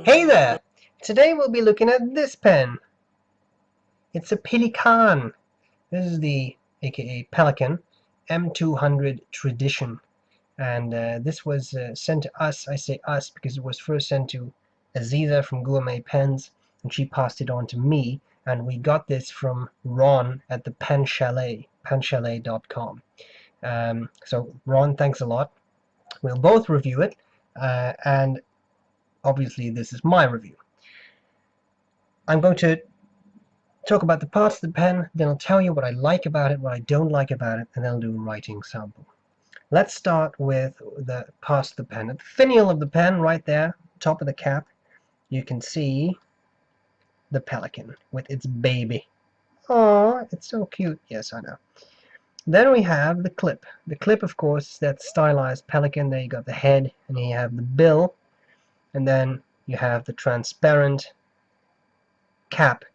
Hey there! Today we'll be looking at this pen. It's a Pelikan. This is the aka Pelikan M200 Tradition, and this was sent to us. I say us because it was first sent to Aziza from Gourmet Pens, and she passed it on to me, and we got this from Ron at the Pen Chalet, penchalet.com. So Ron, thanks a lot. We'll both review it, and obviously this is my review. I'm going to talk about the parts of the pen, then I'll tell you what I like about it, what I don't like about it, and then I'll do a writing sample. Let's start with the parts of the pen. At the finial of the pen, right there, top of the cap, you can see the Pelikan with its baby. Oh, it's so cute. Yes, I know. Then we have the clip. The clip, of course, is that stylized Pelikan. There you got the head, and then you have the bill, and then you have the transparent cap.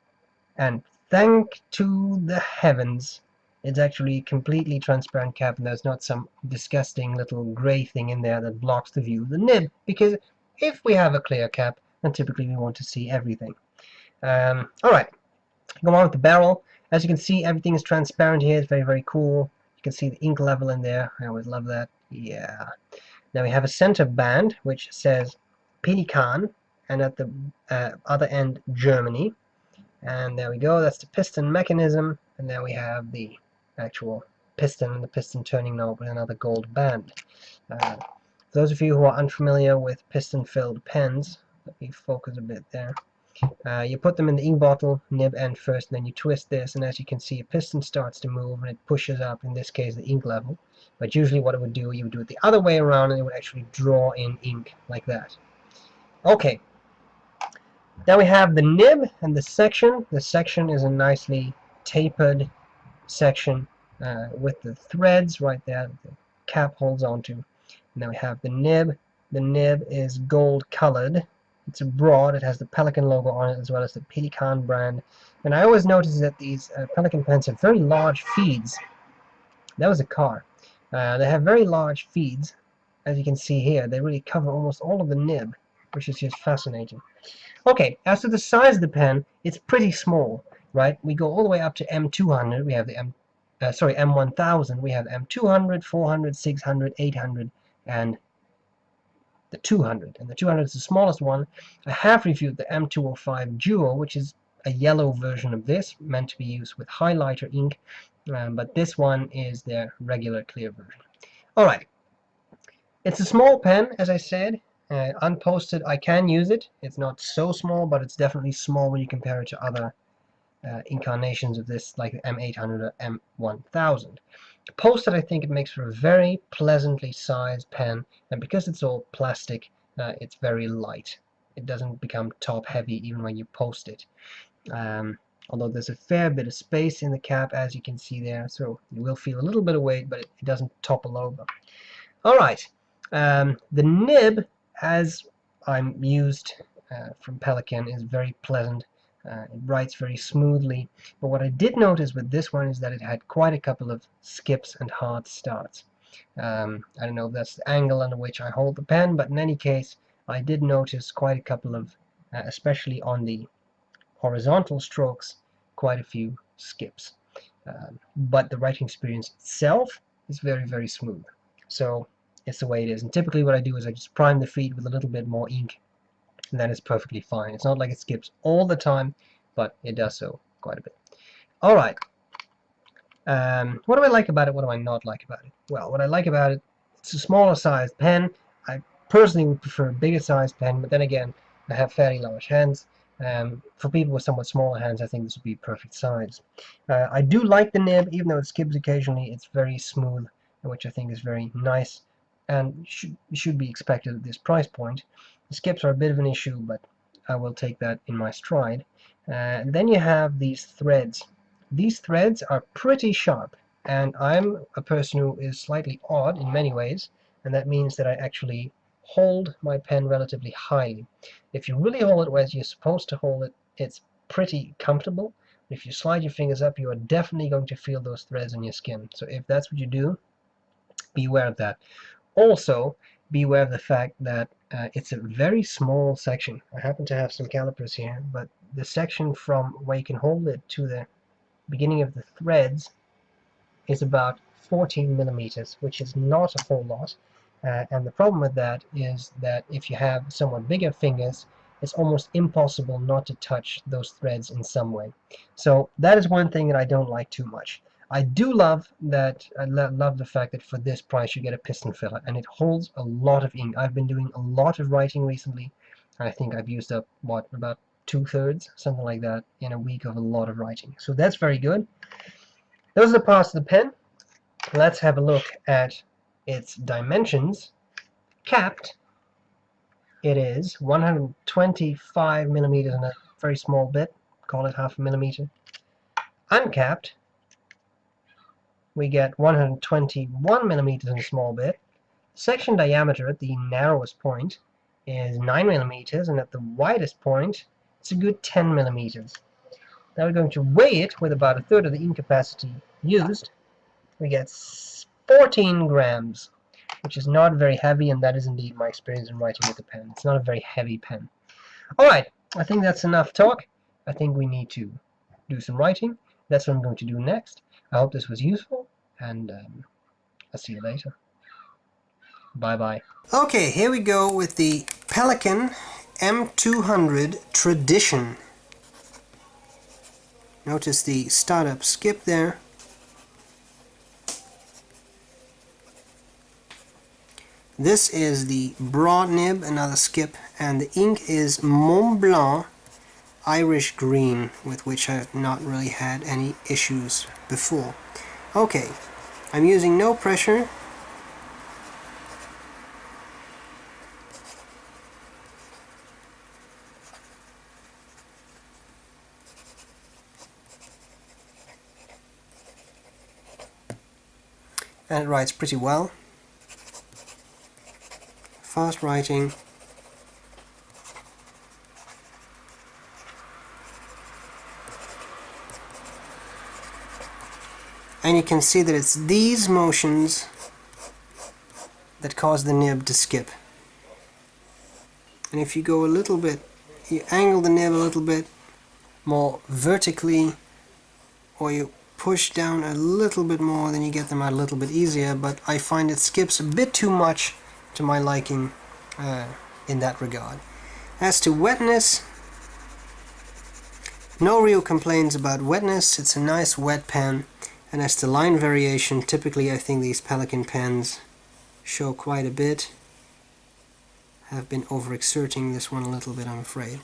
And thank to the heavens, it's actually a completely transparent cap, and there's not some disgusting little gray thing in there that blocks the view of the nib, because if we have a clear cap, then typically we want to see everything. Alright, go on with the barrel. As you can see, everything is transparent here. It's very, very cool. You can see the ink level in there. I always love that. Yeah. Now we have a center band, which says Pelikan, and at the other end, Germany. And there we go, that's the piston mechanism, and there we have the actual piston and the piston turning knob with another gold band. For those of you who are unfamiliar with piston filled pens, let me focus a bit there. You put them in the ink bottle, nib end first, and then you twist this, and as you can see, a piston starts to move and it pushes up, in this case, the ink level. But usually what it would do, you would do it the other way around and it would actually draw in ink like that. Okay. Now we have the nib and the section. The section is a nicely tapered section with the threads right there that the cap holds onto. And then we have the nib. The nib is gold colored. It's broad. It has the Pelikan logo on it as well as the Pelikan brand. And I always notice that these Pelikan pens have very large feeds. That was a car. They have very large feeds. As you can see here, they really cover almost all of the nib, which is just fascinating. Okay, as to the size of the pen, it's pretty small, right? We go all the way up to M200. We have the M1000. We have M200, 400, 600, 800, and the 200. And the 200 is the smallest one. I have reviewed the M205 Duo, which is a yellow version of this, meant to be used with highlighter ink, but this one is their regular clear version. Alright, it's a small pen, as I said. Unposted, I can use it. It's not so small, but it's definitely small when you compare it to other incarnations of this, like the M800 or M1000. Posted, I think it makes for a very pleasantly sized pen, and because it's all plastic, it's very light. It doesn't become top heavy even when you post it. Although there's a fair bit of space in the cap, as you can see there, so you will feel a little bit of weight, but it doesn't topple over. Alright, the nib, as I'm used from Pelikan, is very pleasant. It writes very smoothly, but what I did notice with this one is that it had quite a couple of skips and hard starts. I don't know if that's the angle under which I hold the pen, but in any case, I did notice quite a couple of, especially on the horizontal strokes, quite a few skips. But the writing experience itself is very, very smooth. So it's the way it is. And typically what I do is I just prime the feed with a little bit more ink, and that is perfectly fine. It's not like it skips all the time, but it does so quite a bit. Alright. What do I like about it? What do I not like about it? Well, what I like about it, it's a smaller sized pen. I personally would prefer a bigger sized pen, but then again, I have fairly large hands. For people with somewhat smaller hands, I think this would be perfect size. I do like the nib, even though it skips occasionally. It's very smooth, which I think is very nice and should be expected at this price point. The skips are a bit of an issue, but I will take that in my stride. Then you have these threads. These threads are pretty sharp, and I'm a person who is slightly odd in many ways, and that means that I actually hold my pen relatively highly. If you really hold it as you're supposed to hold it, it's pretty comfortable. If you slide your fingers up, you are definitely going to feel those threads on your skin. So if that's what you do, beware of that. Also, beware of the fact that It's a very small section. I happen to have some calipers here, but the section from where you can hold it to the beginning of the threads is about 14 millimeters, which is not a whole lot. And the problem with that is that if you have somewhat bigger fingers, it's almost impossible not to touch those threads in some way. So that is one thing that I don't like too much. I do love that. I love the fact that for this price you get a piston filler, and it holds a lot of ink. I've been doing a lot of writing recently. I think I've used up, what, about 2/3, something like that, in a week of a lot of writing. So that's very good. Those are the parts of the pen. Let's have a look at its dimensions. Capped, it is 125 millimeters and a very small bit, call it half a millimeter. Uncapped, we get 121 millimeters and a small bit. Section diameter at the narrowest point is 9 millimeters, and at the widest point, it's a good 10 millimeters. Now we're going to weigh it with about a third of the ink capacity used. We get 14 grams, which is not very heavy, and that is indeed my experience in writing with the pen. It's not a very heavy pen. Alright, I think that's enough talk. I think we need to do some writing. That's what I'm going to do next. I hope this was useful, and I'll see you later. Bye-bye. Okay, here we go with the Pelikan M200 Tradition. Notice the startup skip there. This is the broad nib, another skip, and the ink is Mont Blanc Irish Green, with which I've not really had any issues before. Okay, I'm using no pressure. And it writes pretty well. Fast writing. And you can see that it's these motions that cause the nib to skip. And if you go a little bit, you angle the nib a little bit more vertically, or you push down a little bit more, then you get them out a little bit easier, but I find it skips a bit too much to my liking in that regard. As to wetness, no real complaints about wetness. It's a nice wet pen. And as to line variation, typically I think these Pelikan pens show quite a bit. Have been overexerting this one a little bit, I'm afraid.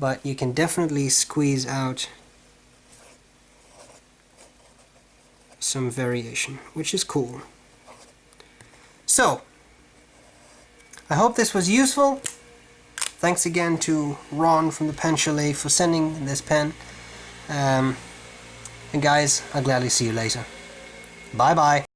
But you can definitely squeeze out some variation, which is cool. So, I hope this was useful. Thanks again to Ron from the Pen Chalet for sending this pen. And guys, I'll gladly see you later. Bye bye.